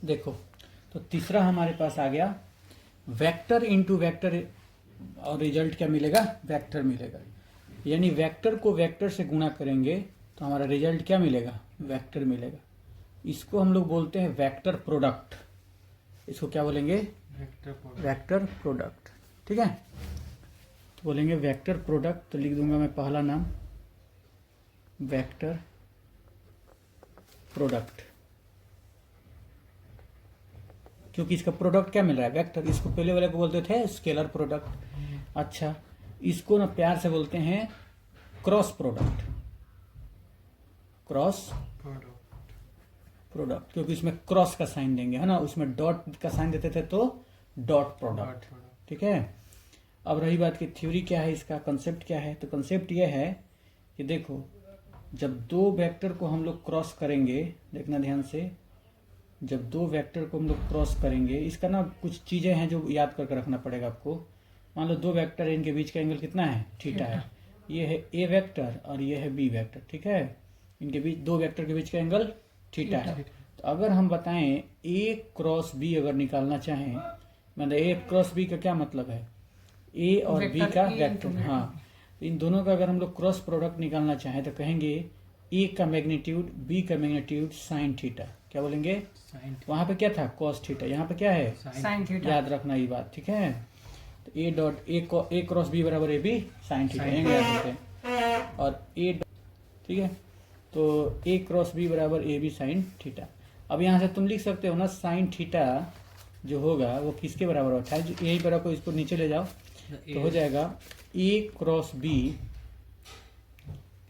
देखो, तो तीसरा हमारे पास आ गया वेक्टर इंटू वेक्टर, और रिजल्ट क्या मिलेगा? वेक्टर मिलेगा। यानी वेक्टर को वेक्टर से गुणा करेंगे तो हमारा रिजल्ट क्या मिलेगा? वेक्टर मिलेगा। इसको हम लोग बोलते हैं वेक्टर प्रोडक्ट। इसको क्या बोलेंगे? Vector product. ठीक है, तो बोलेंगे वेक्टर प्रोडक्ट। तो लिख दूंगा मैं पहला नाम वेक्टर प्रोडक्ट, क्योंकि इसका प्रोडक्ट क्या मिल रहा है? वेक्टर। इसको पहले वाले को बोलते थे स्केलर प्रोडक्ट। अच्छा, इसको ना प्यार से बोलते हैं क्रॉस प्रोडक्ट। क्रॉस प्रोडक्ट, क्योंकि इसमें क्रॉस का साइन देंगे, है ना, उसमें डॉट का साइन देते थे तो डॉट प्रोडक्ट। ठीक है, अब रही बात की थ्योरी क्या है, इसका कंसेप्ट क्या है? तो कंसेप्ट यह है कि देखो, जब दो वेक्टर को हम लोग क्रॉस करेंगे, देखना ध्यान से, जब दो वेक्टर को हम लोग क्रॉस करेंगे, इसका ना कुछ चीजें हैं जो याद करके रखना पड़ेगा आपको। मान लो दो वेक्टर है, इनके बीच का एंगल कितना है? थीटा है। ये है ए वेक्टर और ये है बी वेक्टर। ठीक है, इनके बीच, दो वेक्टर के बीच का एंगल थीटा है। तो अगर हम बताएं ए क्रॉस बी अगर निकालना चाहें, मतलब ए क्रॉस बी का क्या मतलब है? ए और बी का वेक्टर। हाँ, इन दोनों का अगर हम लोग क्रॉस प्रोडक्ट निकालना चाहें तो कहेंगे ए का मैग्नीट्यूड बी का मैग्नीट्यूड साइन थीटा। क्या बोलेंगे? वहां पे क्या था? Cos theta. यहाँ पे क्या है? Sine theta. याद रखना ये बात। ठीक है, तो A dot A cross B बराबर ए बी साइन थीटा, याद रखते हैं। और ए, ठीक है, तो ए क्रॉस बी बराबर ए बी साइन थीटा। अब यहाँ से तुम लिख सकते हो ना, साइन थीटा जो होगा वो किसके बराबर होता है? यही बराबर, इसको नीचे ले जाओ तो हो जाएगा ए क्रॉस बी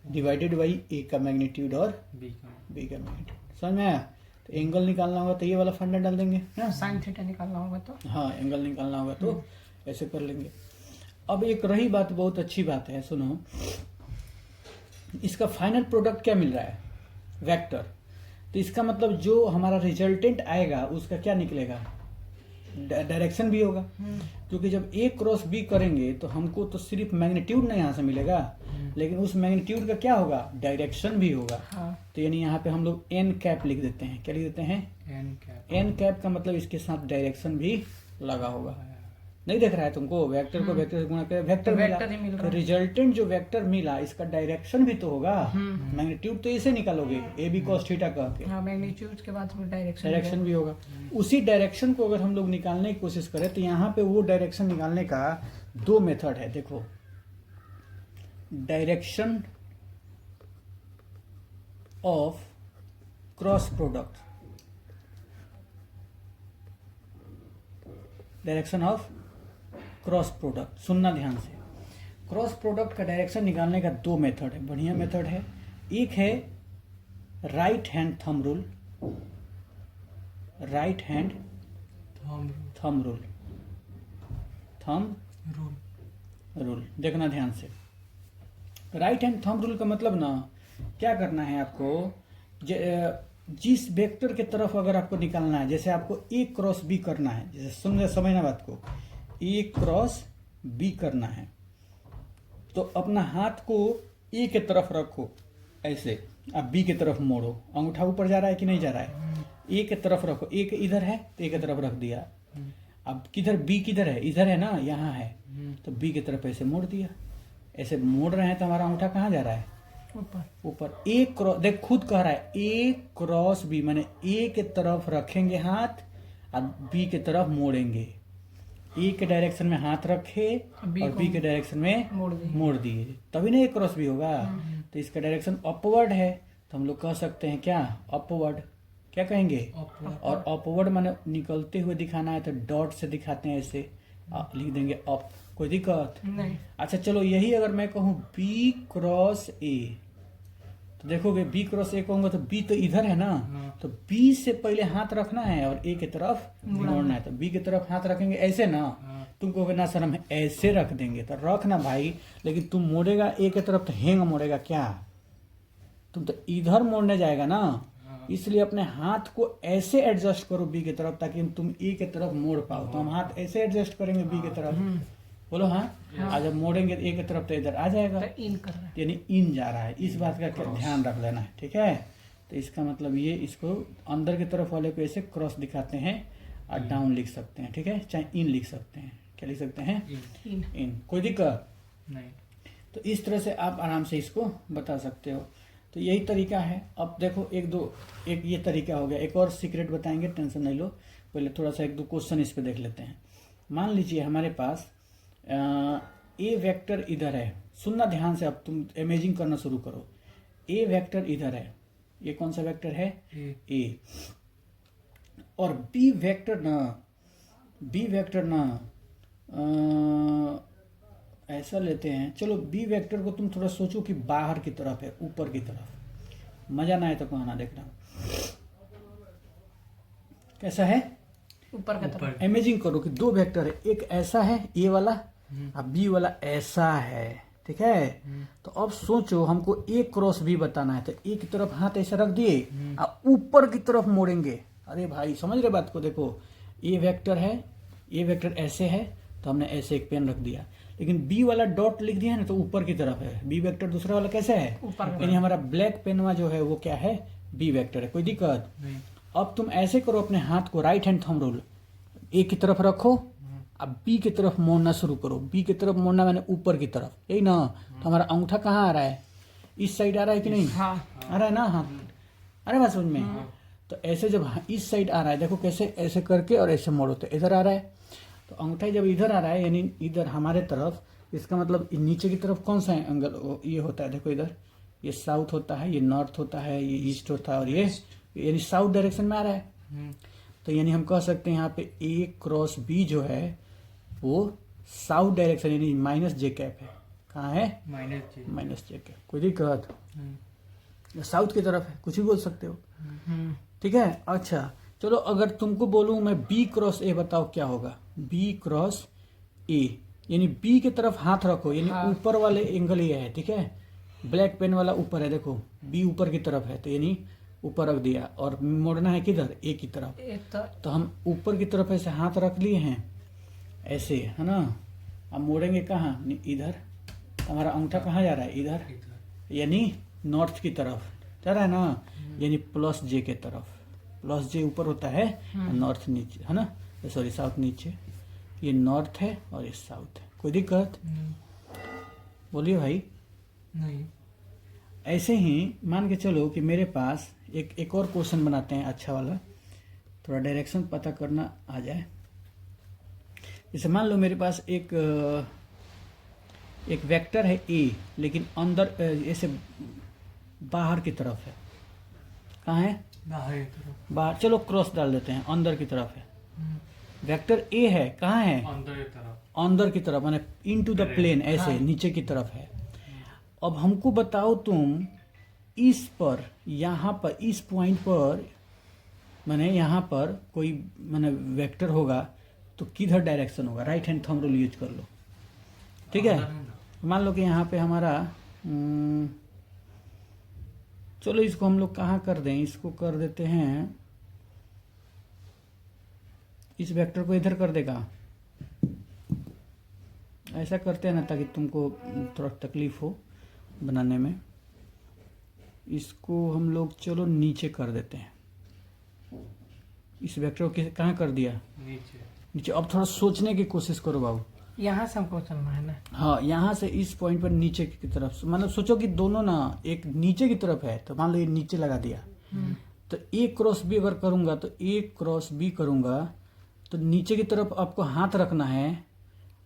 डिवाइडेड बाई ए का मैग्नीट्यूड और बी का मैग्नीट्यूड। समझ में आया? तो एंगल निकालना होगा तो ये वाला फंडा डाल देंगे ना, साइन थीटा निकालना होगा तो, हाँ, एंगल निकालना होगा तो ऐसे कर लेंगे। अब एक रही बात, बहुत अच्छी बात है, सुनो, इसका फाइनल प्रोडक्ट क्या मिल रहा है? वेक्टर। तो इसका मतलब जो हमारा रिजल्टेंट आएगा उसका क्या निकलेगा? डायरेक्शन भी होगा, क्योंकि जब ए क्रॉस बी करेंगे तो हमको तो सिर्फ मैग्नीट्यूड ना यहाँ से मिलेगा, लेकिन उस मैग्नीट्यूड का क्या होगा? डायरेक्शन भी होगा। हाँ। तो यानी यहाँ पे हम लोग एन कैप लिख देते हैं। क्या लिख देते हैं? एन कैप का मतलब इसके साथ डायरेक्शन भी लगा होगा। नहीं देख रहा है तुमको? वेक्टर को वेक्टर से गुणा कर वेक्टर मिला, तो रिजल्टेंट जो वेक्टर मिला इसका डायरेक्शन भी तो होगा। मैग्नीट्यूड तो इसे निकालोगे ए बी कॉस थीटा कह के, हाँ, मैग्नीट्यूड के बाद डायरेक्शन भी होगा। उसी डायरेक्शन को अगर हम लोग निकालने की कोशिश करें तो यहाँ पे वो डायरेक्शन निकालने का दो मेथड है। देखो, direction of cross product, direction of cross product, सुनना ध्यान से। क्रॉस प्रोडक्ट का डायरेक्शन निकालने का दो मेथड है, बढ़िया मेथड है। एक है right hand thumb rule, right hand thumb rule, thumb rule. देखना ध्यान से, राइट हैंड थंब रूल का मतलब ना क्या करना है आपको, जिस वेक्टर के तरफ अगर आपको निकालना है, जैसे आपको ए क्रॉस बी करना है, जैसे समझना बात को, ए क्रॉस बी करना है, तो अपना हाथ को ए के तरफ रखो ऐसे, अब बी की तरफ मोड़ो। अंगूठा ऊपर जा रहा है कि नहीं जा रहा है? ए के तरफ रखो, ए के इधर है तो ए के तरफ रख दिया। अब किधर बी किधर है? इधर है ना, यहाँ है, तो बी की तरफ ऐसे मोड़ दिया। ऐसे मोड़ रहे हैं तो हमारा अंगूठा कहाँ जा रहा है? ऊपर। ए क्रॉस, देख खुद कह रहा है ए क्रॉस बी, माने ए के तरफ रखेंगे हाथ और बी के तरफ मोड़ेंगे। ए के डायरेक्शन में हाथ रखे और बी के डायरेक्शन में मोड़ दिए, तभी ना ए क्रॉस बी होगा। तो इसका डायरेक्शन अपवर्ड है, तो हम लोग कह सकते हैं क्या? अपवर्ड। क्या कहेंगे? और अपवर्ड माने निकलते हुए दिखाना है तो डॉट से दिखाते हैं, ऐसे लिख देंगे अप। कोई दिक्कत नहीं? अच्छा चलो, यही अगर मैं कहूँ बी क्रॉस ए, तो देखोगे बी क्रॉस ए कहूंगा तो बी तो इधर है ना, तो बी से पहले हाथ रखना है और ए की तरफ मोड़ना है। तो बी की तरफ हाथ रखेंगे ऐसे ना, तुम कहोगे ना सर हम ऐसे रख देंगे, तो रखना भाई, लेकिन तुम मोड़ेगा ए की तरफ तो हैंग मोड़ेगा क्या? तुम तो इधर मोड़ने जाएगा ना, इसलिए अपने हाथ को ऐसे एडजस्ट करो बी की तरफ, ताकि तुम ए की तरफ मोड़ पाओ। तो हम हाथ ऐसे एडजस्ट करेंगे बी की तरफ, बोलो हाँ, आज जब मोड़ेंगे ए की तरफ तो इधर आ जाएगा, तो इन कर रहा है, यानी इन जा रहा है। इस बात का ध्यान रख लेना है, ठीक है? तो इसका मतलब ये, इसको अंदर की तरफ वाले को ऐसे क्रॉस दिखाते हैं और डाउन लिख सकते हैं, ठीक है, चाहे इन लिख सकते हैं। क्या लिख सकते हैं? इन। कोई दिक्कत नहीं। तो इस तरह से आप आराम से इसको बता सकते हो। तो यही तरीका है। अब देखो एक ये तरीका हो गया, एक और सीक्रेट बताएंगे, टेंशन नहीं लो। पहले थोड़ा सा 1-2 क्वेश्चन इस पे देख लेते हैं। मान लीजिए हमारे पास ए वेक्टर इधर है, सुनना ध्यान से, अब तुम इमेजिंग करना शुरू करो। ए वेक्टर इधर है, ये कौन सा वेक्टर है? ए। और बी वेक्टर ना ऐसा लेते हैं, चलो बी वेक्टर को तुम थोड़ा सोचो कि बाहर की तरफ है, ऊपर की तरफ। मजा ना आए तो कहना, देखना कैसा है, ऊपर का तरफ। इमेजिंग करो कि 2 वेक्टर है, एक ऐसा है ए वाला और बी वाला ऐसा है, ठीक है। तो अब सोचो हमको ए क्रॉस बी बताना है, तो ए की तरफ हाथ ऐसा रख दिए और ऊपर की तरफ मोड़ेंगे। अरे भाई समझ रहे बात को? देखो ए वेक्टर है, ए वेक्टर ऐसे है तो हमने ऐसे एक पेन रख दिया, लेकिन बी वाला डॉट लिख दिया ना तो ऊपर की तरफ है। बी वेक्टर दूसरा वाला कैसे है? ऊपर। यानी हमारा ब्लैक पेनवा जो है वो क्या है? बी वेक्टर है। कोई दिक्कत नहीं। अब तुम ऐसे करो, अपने हाथ को राइट हैंड थंब रूल ए की तरफ रखो, अब बी की तरफ मोड़ना शुरू करो। बी की तरफ मोड़ना मैंने ऊपर की तरफ, यही ना। तो हमारा अंगूठा कहाँ आ रहा है? इस साइड आ रहा है कि नहीं? हाँ। आ रहा है ना? हाँ। अरे बात समझ में? तो ऐसे जब इस साइड आ रहा है, देखो कैसे, ऐसे करके और ऐसे मोड़ो तो इधर आ रहा है। तो अंगूठा जब इधर आ रहा है यानी इधर हमारे तरफ, इसका मतलब नीचे की तरफ कौन सा एंगल ये होता है? देखो इधर ये साउथ होता है, ये नॉर्थ होता है, ये ईस्ट होता है, और ये यानी साउथ डायरेक्शन में आ रहा है। तो यानी हम कह सकते हैं यहाँ पे ए क्रॉस बी जो है वो साउथ डायरेक्शन यानी माइनस जे कैप है। कहाँ है? माइनस जे कैप। कोई दिक्कत? साउथ की तरफ है, कुछ भी बोल सकते हो, ठीक है। अच्छा चलो, अगर तुमको बोलूं मैं बी क्रॉस ए, बताओ क्या होगा? बी क्रॉस ए यानी बी की तरफ हाथ रखो, यानी ऊपर वाले एंगल ये है, ठीक है। ब्लैक पेन वाला ऊपर है, देखो बी ऊपर की तरफ है, तो यानी ऊपर रख दिया, और मोड़ना है किधर? ए की तरफ। तो हम ऊपर की तरफ ऐसे हाथ रख लिए हैं, ऐसे, है ना। अब मोड़ेंगे कहाँ? इधर। हमारा अंगूठा कहाँ जा रहा है? इधर, यानी नॉर्थ की तरफ जा रहा है ना, यानी प्लस जे के तरफ। प्लस जे ऊपर होता है, नॉर्थ नीचे, है ना, सॉरी साउथ नीचे। ये नॉर्थ है और ये साउथ है। कोई दिक्कत? बोलिए भाई। नहीं। ऐसे ही मान के चलो कि मेरे पास एक और क्वेश्चन बनाते हैं, अच्छा वाला, थोड़ा डायरेक्शन पता करना आ जाए। जैसे मान लो मेरे पास एक वेक्टर है ए, लेकिन अंदर ऐसे बाहर की तरफ है। कहाँ है? बाहर की तरफ। बाहर। चलो क्रॉस डाल देते हैं, अंदर की तरफ है। वेक्टर ए है, कहाँ है? अंदर की तरफ। अंदर की तरफ, माने इनटू द प्लेन, ऐसे नीचे की तरफ है। अब हमको बताओ तुम इस पर, यहाँ पर, इस पॉइंट पर, माने यहाँ पर कोई माने वेक्टर होगा तो किधर डायरेक्शन होगा? Right hand thumb rule use कर लो, ठीक है। मान लो कि यहाँ पे हमारा चलो इसको हम लोग कहाँ कर दें? इसको कर देते हैं, इस वेक्टर को इधर कर देगा, ऐसा करते हैं ना ताकि तुमको थोड़ा तकलीफ हो बनाने में। इसको हम लोग चलो नीचे कर देते हैं। इस वेक्टर को कहाँ कर दिया? नीचे। अब थोड़ा सोचने की कोशिश करो बाबू। यहाँ से हमको चलना है ना? हाँ, यहाँ से इस पॉइंट पर नीचे की तरफ, मतलब सोचो कि दोनों ना एक नीचे की तरफ है, तो मान लो ये नीचे लगा दिया, तो ए क्रॉस बी अगर करूंगा तो ए क्रॉस बी करूंगा तो नीचे की तरफ आपको हाथ रखना है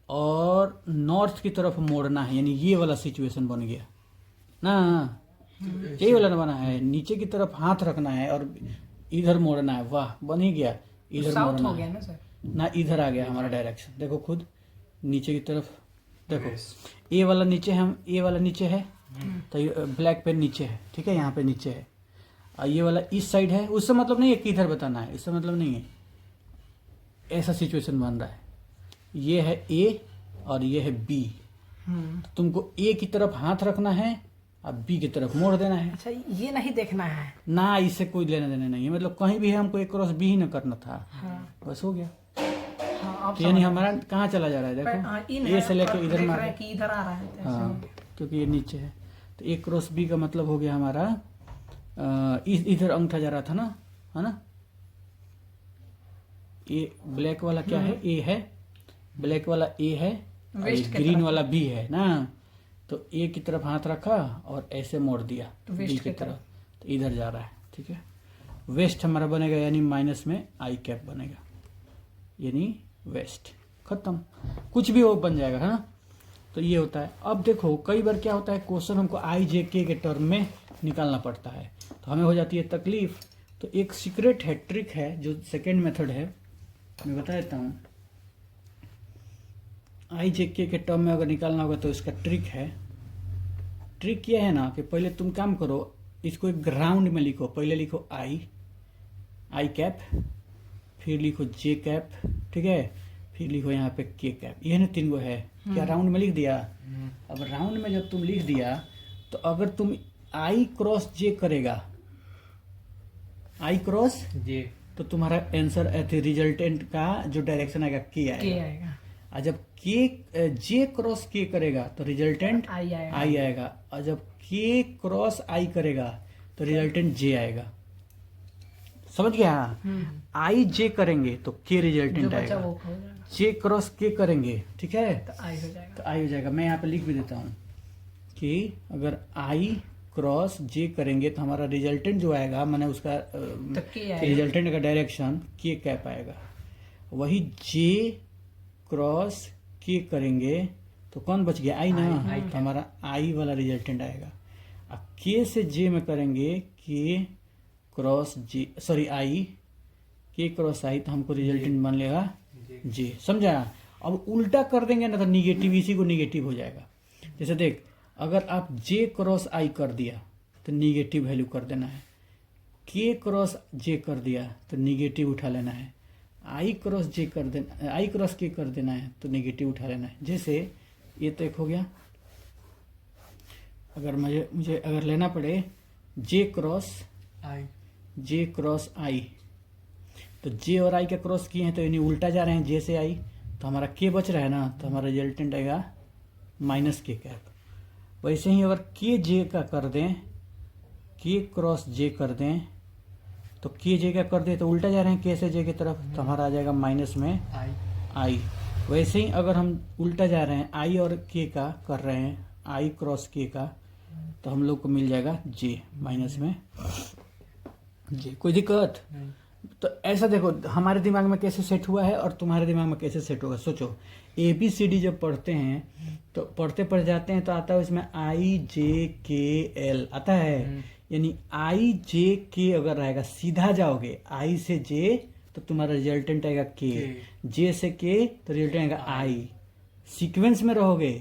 और नॉर्थ की तरफ मोड़ना है, यानी ये वाला सिचुएशन बन गया ना, यही वाला बना है। नीचे की तरफ हाथ रखना है और इधर मोड़ना है। वाह, बन ही गया। इधर साउथ मोड़ना हो गया है ना सर? ना, इधर आ गया हमारा डायरेक्शन। देखो खुद नीचे की तरफ देखो, ए वाला नीचे है, हम ए वाला नीचे है तो ब्लैक पेन नीचे है, ठीक है, यहाँ पे नीचे है। और ये वाला इस साइड है, उससे मतलब नहीं है कि इधर बताना है, इससे मतलब नहीं है। ऐसा सिचुएशन बन रहा है, ये है ए और ये है बी। तो तुमको ए की तरफ हाथ रखना है और बी की तरफ मोड़ देना है। अच्छा, ये नहीं देखना है ना, इससे कोई लेना देना नहीं है, मतलब कहीं भी है हमको एक क्रॉस बी ही न करना था। बस हो गया। तो यानी हमारा कहाँ चला जा रहा है? देखो ए से लेकर इधर मार, इधर आ रहा है। हाँ, क्योंकि ये नीचे है। तो ए क्रॉस बी का मतलब हो गया हमारा इधर अंगूठा जा रहा था ना, है ना। ये ब्लैक वाला क्या है, ए है, ब्लैक वाला ए है, और वेस्ट की ग्रीन तरफ। वाला बी है ना। तो ए की तरफ हाथ रखा और ऐसे मोड़ दिया तो बी वेस्ट की की तरफ, तो इधर जा रहा है, ठीक है। वेस्ट हमारा बनेगा यानी माइनस में आई कैप बनेगा, यानी वेस्ट, खत्म, कुछ भी वो बन जाएगा, है ना। तो ये होता है। अब देखो कई बार क्या होता है, क्वेश्चन हमको आई जे के टर्म में निकालना पड़ता है, तो हमें हो जाती है तकलीफ। तो एक सीक्रेट है, ट्रिक है, जो सेकेंड मेथड है, मैं बता देता हूँ। आई जे के टर्म में अगर निकालना होगा तो इसका ट्रिक है। ट्रिक ये है ना कि पहले तुम काम करो, इसको एक ग्राउंड में लिखो। पहले लिखो आई कैप, फिर लिखो जे कैप, ठीक है, फिर लिखो यहाँ पे के कैप। ये ना तीन गो है, क्या राउंड में लिख दिया। अब राउंड में जब तुम लिख दिया तो अगर तुम आई क्रॉस जे करेगा, आई क्रॉस जे, तो तुम्हारा आंसर रिजल्टेंट का जो डायरेक्शन आएगा के के आएगा। आएगा, और जब के जे क्रॉस के करेगा तो रिजल्टेंट आई आएगा। आई आएगा, और जब के क्रॉस आई करेगा तो रिजल्टेंट जे आएगा। समझ गया। आई जे करेंगे तो के जो रिजल्टेंट बचा आएगा, वो हो जाएगा, जे क्रॉस के करेंगे, ठीक है, तो आई हो जाएगा। तो आई हो जाएगा। मैं यहाँ पे लिख भी देता हूँ कि अगर आई क्रॉस जे करेंगे तो हमारा रिजल्टेंट जो आएगा, मैंने उसका तो के आएगा, रिजल्टेंट का डायरेक्शन के कैप आएगा। वही जे क्रॉस के करेंगे तो कौन बच गया, आई ना, आई तो हमारा आई वाला रिजल्टेंट आएगा। अब के से जे में करेंगे के क्रॉस जे, सॉरी आई, के क्रॉस आई, तो हमको रिजल्टेंट बन लेगा जे। समझा। अब उल्टा कर देंगे ना तो निगेटिव, इसी को निगेटिव हो जाएगा। जैसे देख, अगर आप जे क्रॉस आई कर दिया तो निगेटिव वैल्यू कर देना है, के क्रॉस जे कर दिया तो निगेटिव उठा लेना है, आई क्रॉस जे कर देना, आई क्रॉस के कर देना है तो निगेटिव उठा लेना है। जैसे ये तो एक हो गया। अगर मुझे अगर लेना पड़े जे क्रॉस आई, जे क्रॉस आई, तो जे और आई का क्रॉस किए हैं तो यानी उल्टा जा रहे हैं, जे से आई, तो हमारा के बच रहा है ना, तो हमारा रिजल्टेंट आएगा माइनस के कैप। वैसे ही अगर के जे का कर दें, के क्रॉस जे कर दें, तो के जे का कर दें तो उल्टा जा रहे हैं के से जे की तरफ, तो हमारा आ जाएगा माइनस में आई, आई। वैसे ही अगर हम उल्टा जा रहे हैं, आई और के का कर रहे हैं, आई क्रॉस के का, तो हम लोग को मिल जाएगा जे माइनस में जे। कोई दिक्कत। नहीं, तो ऐसा देखो हमारे दिमाग में कैसे सेट हुआ है और तुम्हारे दिमाग में कैसे सेट होगा। सोचो, ए बी सी डी जब पढ़ते हैं तो पढ़ते पढ़ जाते हैं तो आता है उसमें आई जे के एल आता है, यानी आई जे के अगर रहेगा सीधा जाओगे आई से जे तो तुम्हारा रिजल्टेंट आएगा के, जे से के तो रिजल्टेंट आएगा आई। सीक्वेंस में रहोगे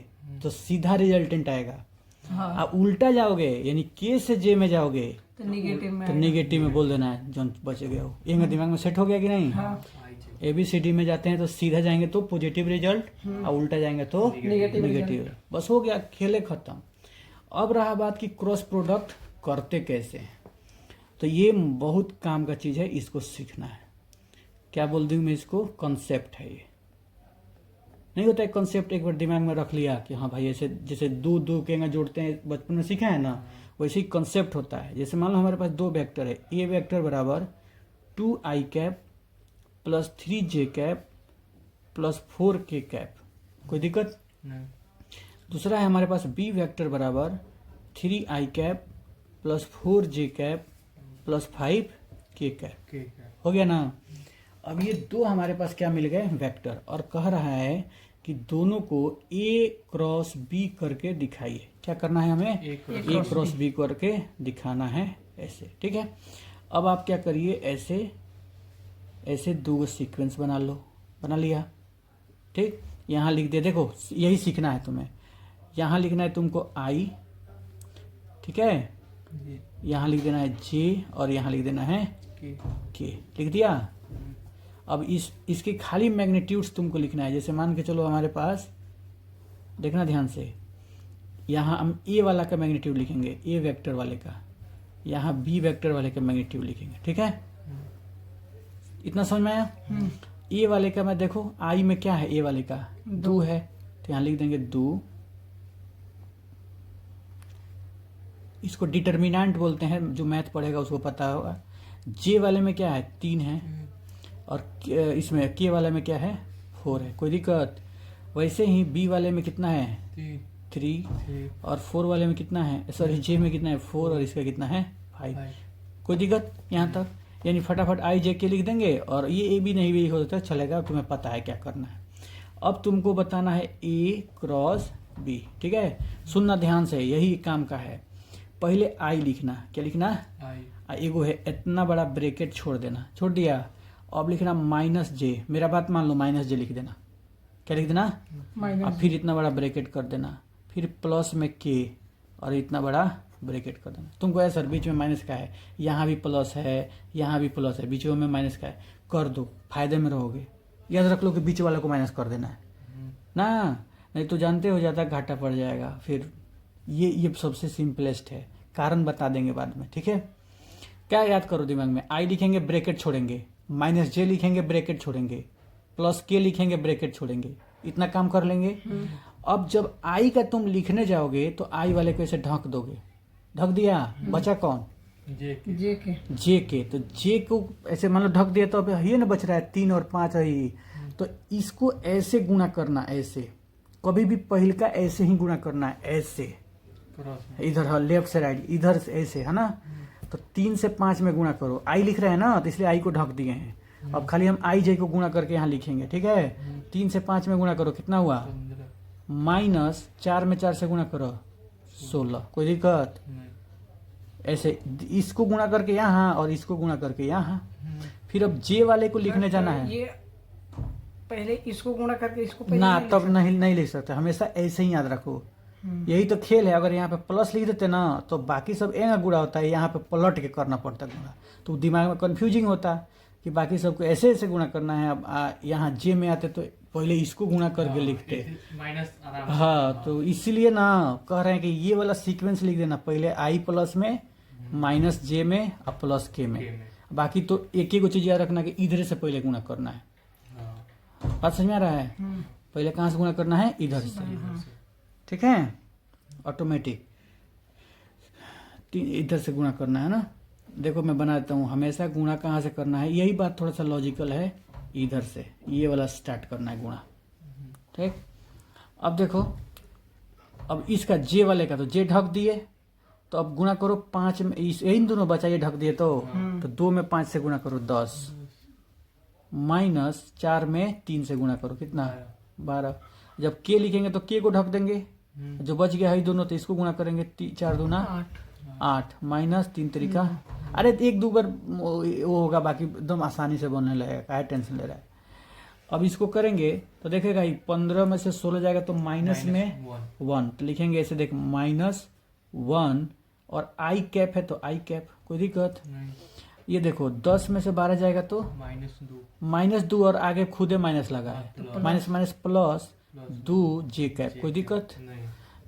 तो सीधा रिजल्टेंट आएगा। हाँ, आप उल्टा जाओगे यानी के से जे में जाओगे तो निगेटिव में तो आएगा। निगेटिव में बोल देना है, जो बच गया हो। ये मेरे दिमाग में सेट हो गया कि नहीं। हाँ, आई जे, ए बी सी डी में जाते हैं तो सीधा जाएंगे तो पॉजिटिव रिजल्ट और उल्टा जाएंगे तो नेगेटिव निगेटिव। बस हो गया, खेले खत्म। अब रहा बात कि क्रॉस प्रोडक्ट करते कैसे हैं। तो ये बहुत काम का चीज है, इसको सीखना है। क्या बोल दूं मैं इसको, कॉन्सेप्ट है ये। नहीं होता है कॉन्सेप्ट, एक बार दिमाग में रख लिया कि हाँ भाई ऐसे, जैसे दो दो केंगा जोड़ते हैं बचपन में सीखा है ना, वैसे ही कॉन्सेप्ट होता है। जैसे मान लो हमारे पास दो वेक्टर है, ए वेक्टर बराबर 2i cap plus 3j cap plus 4k cap, कोई दिक्कत। नहीं, दूसरा है हमारे पास बी वेक्टर बराबर 3i cap plus 4j cap plus 5k cap, के, हो गया ना। अब ये दो हमारे पास क्या मिल गए, वेक्टर, और कह रहा है कि दोनों को ए क्रॉस बी करके दिखाइए। क्या करना है हमें, ए ए क्रॉस बी करके दिखाना है ऐसे, ठीक है। अब आप क्या करिए, ऐसे ऐसे दो सीक्वेंस बना लो, बना लिया, ठीक। यहाँ लिख दे, देखो यही सीखना है तुम्हें। यहाँ लिखना है तुमको आई, ठीक है, ये, यहाँ लिख देना है जे और यहाँ लिख देना है के, लिख दिया। अब इसके खाली मैग्नीट्यूड्स तुमको लिखना है। जैसे मान के चलो हमारे पास, देखना ध्यान से, यहाँ हम ए वाला का मैग्नीट्यूड लिखेंगे, ए वेक्टर वाले का, यहाँ बी वेक्टर वाले का मैग्नीट्यूड लिखेंगे, ठीक है। इतना समझ में आया। ए वाले का मैं देखो, आई में क्या है, ए वाले का 2 है, तो यहाँ लिख देंगे 2, इसको डिटर्मिनेंट बोलते हैं, जो मैथ पढ़ेगा उसको पता होगा। जे वाले में क्या है 3 है, और इसमें के वाले में क्या है 4 है, कोई दिक्कत। वैसे ही बी वाले में कितना है 3, और 4 वाले में कितना है, सॉरी जे में कितना है 4, और इसका कितना है 5। कोई दिक्कत यहाँ तक? यानी फटाफट आई जे के लिख देंगे, और ये ए भी नहीं भी हो सकता, चलेगा, तुम्हें पता है क्या करना है। अब तुमको बताना है ए क्रॉस बी, ठीक है। सुनना ध्यान से, यही काम का है। पहले आई लिखना, क्या लिखना, एगो है इतना बड़ा ब्रैकेट छोड़ देना, छोड़ दिया। अब लिखना माइनस जे, मेरा बात मान लो, माइनस जे लिख देना, क्या लिख देना, अब फिर इतना बड़ा ब्रैकेट कर देना, फिर प्लस में के, और इतना बड़ा ब्रैकेट कर देना। तुमको है सर बीच में माइनस का है, यहाँ भी प्लस है, यहाँ भी प्लस है, बीच में माइनस का है, कर दो, फायदे में रहोगे। याद रख लो कि बीच वाले को माइनस कर देना है ना, नहीं तो जानते हो ज़्यादा घाटा पड़ जाएगा फिर। ये सबसे सिंपलेस्ट है, कारण बता देंगे बाद में, ठीक है। क्या याद करो दिमाग में, आई लिखेंगे ब्रैकेट छोड़ेंगे, माइनस जे लिखेंगे ब्रैकेट छोड़ेंगे, प्लस के लिखेंगे ब्रैकेट छोड़ेंगे, इतना काम कर लेंगे। अब जब आई का तुम लिखने जाओगे तो आई वाले को ऐसे ढक दोगे, ढक दिया, बचा कौन, जे के। तो जे को ऐसे मान लो ढक दिया, तो अब ये ना बच रहा है 3 और 5 है ही, तो इसको ऐसे गुणा करना, ऐसे कभी भी पहले का ऐसे ही गुणा करना है, ऐसे इधर, हाँ लेफ्ट से राइट, इधर से ऐसे, है ना। तो 3 से 5 में गुणा करो, आई लिख रहे हैं ना, तो इसलिए आई को ढक दिए हैं। अब खाली हम आई जे को गुणा करके यहाँ लिखेंगे, ठीक है। 3 से 5 में गुणा करो, कितना हुआ, माइनस 4 में 4 से गुणा करो 16, कोई दिक्कत। ऐसे इसको गुणा करके यहाँ, और इसको गुणा करके यहाँ। फिर अब जे वाले को लिखने जाना है, ये पहले इसको गुणा करके इसको पहले ना, तब नहीं लिख सकते, हमेशा ऐसे ही याद रखो। यही तो खेल है। अगर यहाँ पे प्लस लिख देते ना, तो बाकी सब एंगा गुणा होता है, यहाँ पे पलट के करना पड़ता गुणा, तो दिमाग में कंफ्यूजिंग होता कि बाकी सबको ऐसे ऐसे गुणा करना है। अब यहाँ जे में आते तो पहले इसको गुणा करके लिखते, हाँ, तो इसीलिए ना कह रहे हैं कि ये वाला सीक्वेंस लिख देना, पहले आई प्लस में, माइनस जे में, और प्लस के में। बाकी तो एक ही को चीज याद रखना कि इधर से पहले गुणा करना है। बात समझ में आ रहा है, पहले कहाँ से गुणा करना है, इधर से, ठीक है, ऑटोमेटिक इधर से गुणा करना है ना। देखो मैं बना देता हूँ, हमेशा गुणा कहाँ से करना है, यही बात थोड़ा सा लॉजिकल है, इधर से ये वाला स्टार्ट करना है गुणा, ठीक। अब देखो, अब इसका जे वाले का तो जे ढक दिए, तो अब गुणा करो 5 में, इन दोनों बचा, ये ढक दिए तो 2 में 5 से गुणा करो 10, माइनस 4 में 3 से गुणा करो, कितना 12। जब के लिखेंगे तो के को ढक देंगे, जो बच गया है दोनों, तो इसको गुणा करेंगे, 4 दूना 8, माइनस 3 तरीका, अरे 1-2 बार वो होगा, बाकी एकदम आसानी से बनने लगेगा, क्या टेंशन ले रहा है। अब इसको करेंगे तो देखेगा 15 में से 16 जाएगा तो माइनस में 1, तो लिखेंगे ऐसे, देख -1, और आई कैप है तो आई कैप, कोई दिक्कत। ये देखो 10 में से 12 जाएगा तो -2, और आगे खुदे माइनस लगा है, तो minus minus plus 2 j cap, कोई दिक्कत।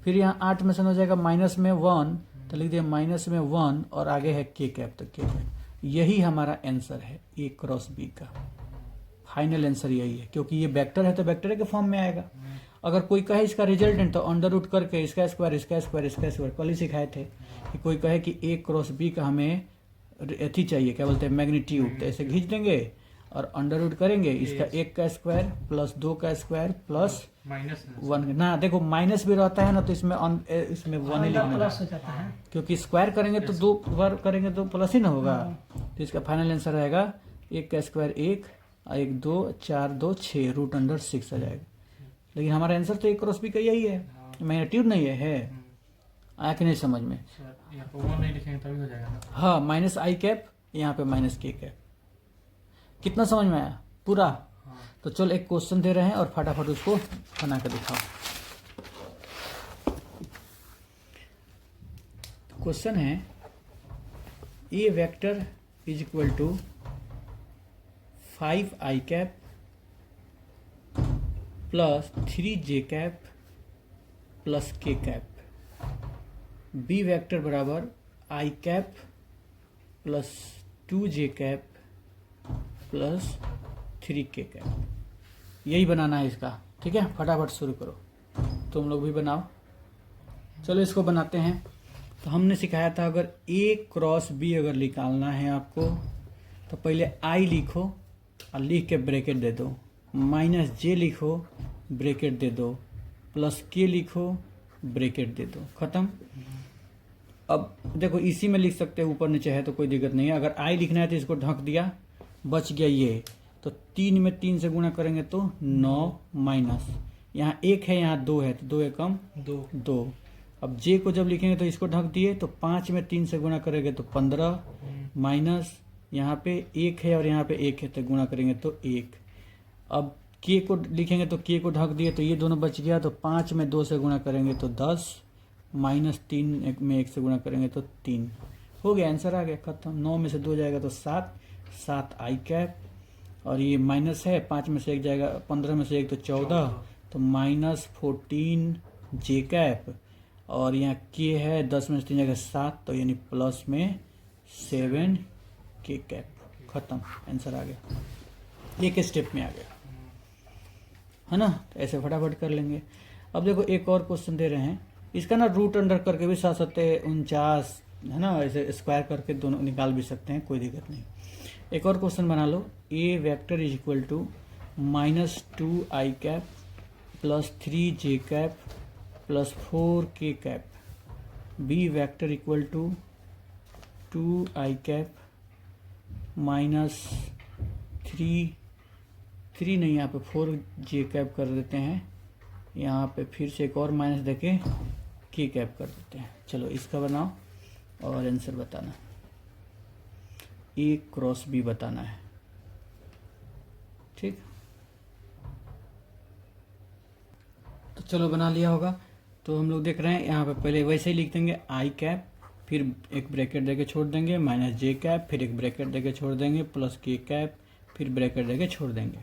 फिर यहाँ 8 में से 9 जाएगा माइनस में 1, तो लिख दिया माइनस में 1, और आगे है के कैप, तो के कैप। यही हमारा आंसर है ए क्रॉस बी का, फाइनल आंसर यही है, क्योंकि ये वेक्टर है तो वेक्टर के फॉर्म में आएगा। अगर कोई कहे इसका रिजल्टेंट, तो अंडर रूट करके इसका स्क्वायर इसका स्क्वायर इसका स्क्वायर, कल ही सिखाए थे कि कोई कहे कि ए क्रॉस बी का हमें एथी चाहिए, क्या बोलते हैं, मैग्नीट्यूड, तो ऐसे खींच देंगे और अंडर रूट करेंगे, इसका 1 का स्क्वायर प्लस 2 का स्क्वायर प्लस -1 ना, देखो माइनस भी रहता है ना, तो इसमें 1 ही लिखना प्लस हो जाता है, क्योंकि स्क्वायर करेंगे तो 2 बार करेंगे तो प्लस ही ना होगा। तो इसका फाइनल आंसर रहेगा 1 का स्क्वायर 1, 1 2 4 2 6 रूट अंडर 6 आ जाएगा। लेकिन हमारा आंसर तो ए क्रॉस बी का यही है, मैग्नीट्यूड नहीं है आया कि नहीं समझ में। नहीं लिखेंगे तभी हो जाएगा ना। हाँ, माइनस आई कैप, यहाँ पे माइनस के कैप, कितना समझ में आया पूरा। तो चल एक क्वेश्चन दे रहे हैं और फटाफट उसको बना के दिखाओ। क्वेश्चन है a vector is equal to 5 i cap plus 3 j cap plus k cap, B vector बराबर i cap plus 2 j cap plus 3 k cap. यही बनाना है इसका, ठीक है। फटाफट शुरू करो, तुम लोग भी बनाओ। चलो इसको बनाते हैं। तो हमने सिखाया था अगर A क्रॉस B अगर निकालना है आपको तो पहले I लिखो और लिख के ब्रैकेट दे दो, माइनस J लिखो ब्रैकेट दे दो, प्लस K लिखो ब्रैकेट दे दो, खत्म। अब देखो इसी में लिख सकते हो, ऊपर नीचे है तो कोई दिक्कत नहीं है। अगर I लिखना है तो इसको ढक दिया, बच गया ये, तो 3 में 3 से गुणा करेंगे तो 9 माइनस यहाँ 1 है यहाँ 2 है तो 2 एकम 2। अब J को जब लिखेंगे तो इसको ढक दिए, तो 5 में 3 से गुणा करेंगे तो 15 माइनस यहाँ पे 1 है और यहाँ पे 1 है तो गुणा करेंगे तो 1। अब K को लिखेंगे तो K को ढक दिए तो ये दोनों बच गया, तो 5 में 2 से गुणा करेंगे तो 10 माइनस 3 में 1 से गुणा करेंगे तो 3। हो गया, आंसर आ गया, खत्म। 9 में से 2 जाएगा तो 7 आई कैप, और ये माइनस है, 5 में से 1 जाएगा, 15 में से 1 तो 14, तो माइनस 14 जे कैप, और यहाँ के है 10 में से 3 जाएगा 7, तो यानी प्लस में 7 के कैप, खत्म, आंसर आ गया। एक स्टेप में आ गया, है ना। तो ऐसे फटाफट कर लेंगे। अब देखो एक और क्वेश्चन दे रहे हैं, इसका ना रूट अंडर करके भी 7×7 है ना, ऐसे स्क्वायर करके दोनों निकाल भी सकते हैं, कोई दिक्कत नहीं। एक और क्वेश्चन बना लो, A vector is equal to -2 i cap plus 3 j cap plus 4 k cap, B vector equal to 2 i cap minus 3 नहीं, यहाँ पे 4 जे कैप कर देते हैं, यहाँ पे फिर से एक और माइनस देके के कैप कर देते हैं। चलो इसका बनाओ और आंसर बताना, ए क्रॉस बी बताना है, ठीक। तो चलो बना लिया होगा। तो हम लोग देख रहे हैं यहाँ पे पहले वैसे ही लिख देंगे आई कैप, फिर एक ब्रैकेट देके छोड़ देंगे, माइनस जे कैप, फिर एक ब्रैकेट देके छोड़ देंगे, प्लस के कैप, फिर ब्रैकेट देके छोड़ देंगे।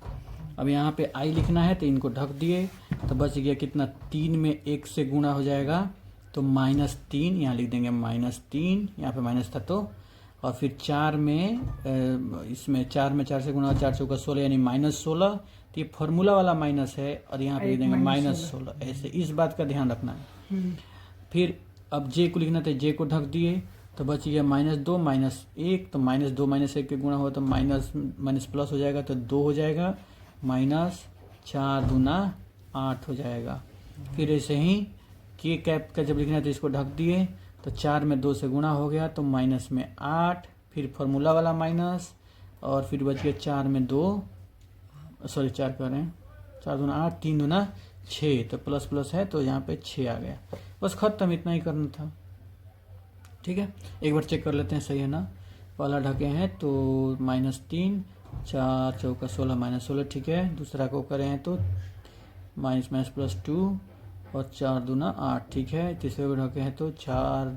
अब यहाँ पे आई लिखना है तो इनको ढक दिए, तो बच गया कितना, 3 में 1 से गुणा हो जाएगा तो -3, यहाँ लिख देंगे -3, यहाँ पे माइनस था तो, और फिर 4 में इसमें 4 में 4 से गुणा, 4 चौका 16 यानी -16, तो ये फार्मूला वाला माइनस है, और यहाँ पे लिख देंगे -16, ऐसे इस बात का ध्यान रखना है। फिर अब जे को लिखना था, जे को ढक दिए तो बच गया -2 -1, तो -2 -1 के गुणा हुआ तो माइनस प्लस हो जाएगा तो 2 हो जाएगा, -4 दूना 8 हो जाएगा। फिर ऐसे ही के कैप का जब लिखना है तो इसको ढक दिए, तो 4 में 2 से गुणा हो गया तो माइनस में 8, फिर फार्मूला वाला माइनस, और फिर बच गया 4 में 2, सॉरी 4 कर रहे हैं, 4 दूना 8, 3 दूना 6, तो प्लस प्लस है तो यहाँ पे 6 आ गया, बस खत्म, इतना ही करना था, ठीक है। एक बार चेक कर लेते हैं सही है ना। पहला ढके हैं तो -3, 4 चौका 16 -16, ठीक है। दूसरा को करें हैं तो -+2 और 4 दूना 8, ठीक है। तीसरे को ढके हैं तो 4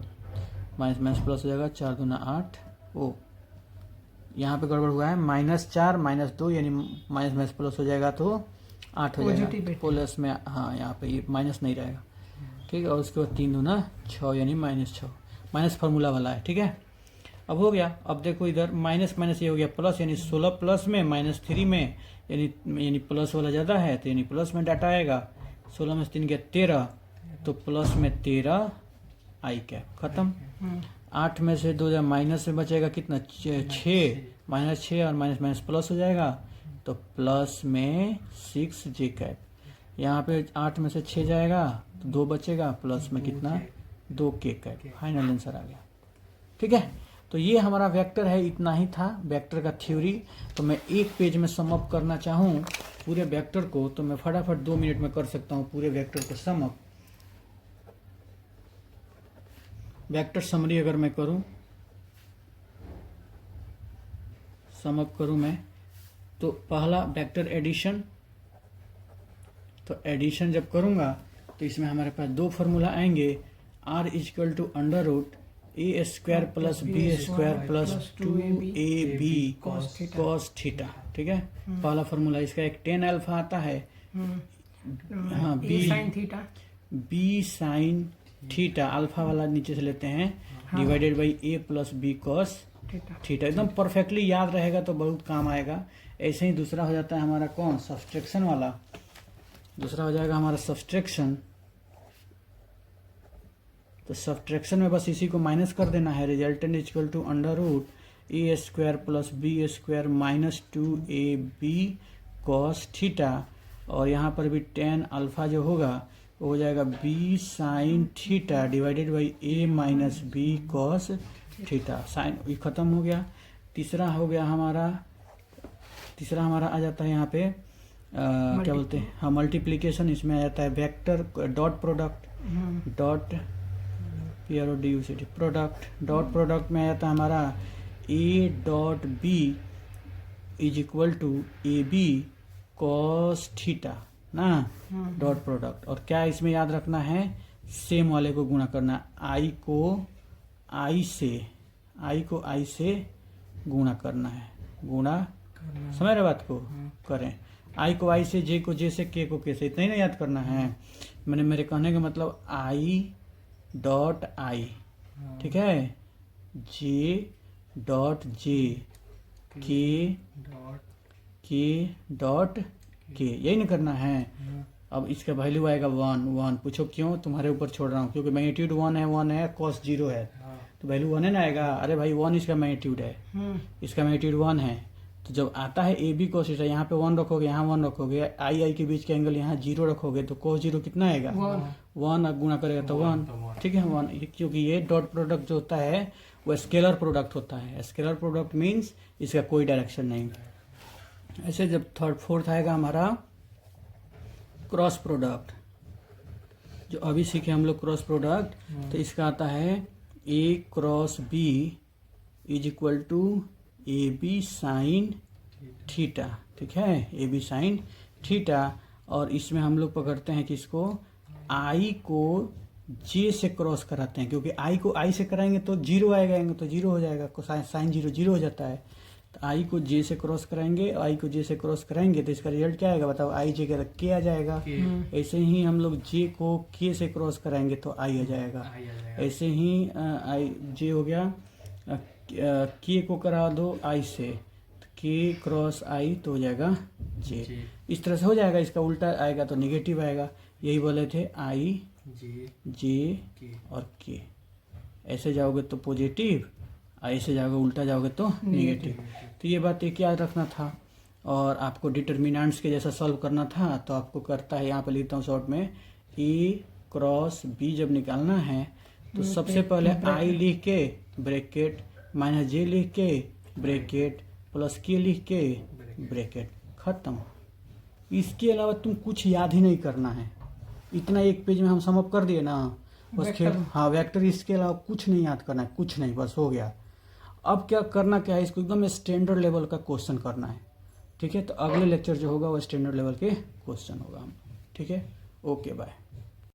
माइनस प्लस हो जाएगा, 4 दूना 8, ओ यहाँ पे गड़बड़ हुआ है, -4 -2 यानी माइनस प्लस हो जाएगा तो 8 हो जाएगा, प्लस में, हाँ यहाँ पे ये माइनस नहीं रहेगा, ठीक है। और उसके बाद 3 दूना 6 यानी -6, माइनस फार्मूला वाला है, ठीक है। अब हो गया। अब देखो इधर माइनस माइनस ये हो गया प्लस, यानी 16 प्लस में -3 में, यानी प्लस वाला ज़्यादा है तो यानी प्लस में डाटा आएगा। 16 में 3 गया 13, तो प्लस में 13 आई कैप, खत्म। 8 में से 2 माइनस में बचेगा कितना, 6, -6 और माइनस प्लस हो जाएगा तो प्लस में 6 जे कैप। यहाँ पे 8 में से 6 जाएगा तो 2 बचेगा, प्लस में कितना, 2 के कैप। फाइनल आंसर आ गया, ठीक है। तो ये हमारा वेक्टर है, इतना ही था वेक्टर का थ्योरी। तो मैं एक पेज में सम अप करना चाहूँ पूरे वेक्टर को तो मैं फटाफट 2 मिनट में कर सकता हूँ पूरे वेक्टर को सम अप। वेक्टर समरी अगर मैं करूँ, सम अप करूँ मैं, तो पहला वेक्टर एडिशन, तो एडिशन जब करूँगा तो इसमें हमारे पास 2 फार्मूला आएंगे, r = √a² + b² + 2ab cos theta, ठीक है। पहला फार्मूला इसका एक tan अल्फा आता है, हाँ b sin थीटा, अल्फा वाला नीचे से लेते हैं, divided by a + b cos theta. एकदम परफेक्टली याद रहेगा तो बहुत काम आएगा। ऐसे ही दूसरा हो जाता है हमारा कौन, सब्सट्रैक्शन वाला। दूसरा हो जाएगा हमारा सब्सट्रैक्शन तो सब्ट्रैक्शन में बस इसी को माइनस कर देना है। Resultant equal to under root A square plus B square minus 2ab cos theta, और यहाँ पर भी टेन अल्फा जो होगा वो हो जाएगा B sine theta divided by A minus B cos theta. Sine ये खत्म हो गया। तीसरा हो गया हमारा, तीसरा हमारा आ जाता है यहाँ पे क्या बोलते हैं, हाँ मल्टीप्लीकेशन। इसमें आ जाता है vector dot product, dot PRODUCT product, dot product में आ जाता है हमारा A dot B is equal to A B cos theta ना, डॉट प्रोडक्ट। और क्या इसमें याद रखना है, सेम वाले को गुणा करना, आई को आई से गुणा करना है, गुणा समझ रहे बात को करें। आई को आई से, जे को जे से, के को के से, इतना ही ना याद करना है। मैंने मेरे कहने का मतलब आई डॉट आई, ठीक है, जे डॉट जे, के डॉट के, यही ना करना है। अब इसका वैल्यू आएगा 1। पूछो क्यों, तुम्हारे ऊपर छोड़ रहा हूँ, क्योंकि मैग्नीट्यूड 1 है कॉस 0 है, तो वैल्यू 1 है ना आएगा। अरे भाई 1 इसका मैग्नीट्यूड है, इसका मैग्नीट्यूड 1 है। तो जब आता है ए बी कॉस थीटा, यहाँ पे 1 रखोगे, यहाँ 1 रखोगे, आई के बीच के एंगल यहाँ 0 रखोगे, तो कॉस 0 कितना आएगा 1 गुणा करेगा तो 1, ठीक है 1। क्योंकि ये डॉट प्रोडक्ट जो होता है वो स्केलर प्रोडक्ट होता है। स्केलर प्रोडक्ट मीन्स इसका कोई डायरेक्शन नहीं। ऐसे जब थर्ड फोर्थ आएगा हमारा क्रॉस प्रोडक्ट, जो अभी सीखे हम लोग क्रॉस प्रोडक्ट, तो इसका आता है A cross B is equal to A B sine theta, ठीक है, ए बी साइन थीटा। और इसमें हम लोग पकड़ते हैं कि इसको आई को जे से क्रॉस कराते हैं, क्योंकि आई को आई से कराएंगे तो 0 आएगा, तो 0 हो जाएगा, साइन 0 हो जाता है। तो आई को जे से क्रॉस कराएंगे, आई को जे से क्रॉस कराएंगे तो इसका रिजल्ट क्या आएगा बताओ, आई जे का के आ जाएगा। ऐसे ही हम लोग जे को के से क्रॉस कराएंगे तो आई आ जाएगा। ऐसे ही आई जे हो गया, के को करा दो आई से, तो के क्रॉस आई तो हो जाएगा जे। इस तरह से हो जाएगा। इसका उल्टा आएगा तो निगेटिव आएगा। यही बोले थे आई जे और के। ऐसे जाओगे तो पॉजिटिव, ऐसे जाओगे उल्टा जाओगे तो निगेटिव। तो ये बात एक याद रखना था। और आपको डिटर्मिनेंट्स के जैसा सॉल्व करना था तो आपको करता है, यहाँ पे लिखता हूँ शॉर्ट में, ए क्रॉस बी जब निकालना है तो सबसे पहले आई लिख के ब्रैकेट, माइनस जे लिख के ब्रैकेट, प्लस के लिख के ब्रैकेट, खत्म। इसके अलावा तुम कुछ याद ही नहीं करना है। इतना एक पेज में हम सम अप कर दिए ना, बस खेल। हाँ वेक्टर, इसके अलावा कुछ नहीं याद करना है, कुछ नहीं, बस हो गया। अब क्या करना क्या है, इसको एकदम स्टैंडर्ड लेवल का क्वेश्चन करना है, ठीक है। तो अगले लेक्चर जो होगा वो स्टैंडर्ड लेवल के क्वेश्चन होगा, ठीक है। Okay bye.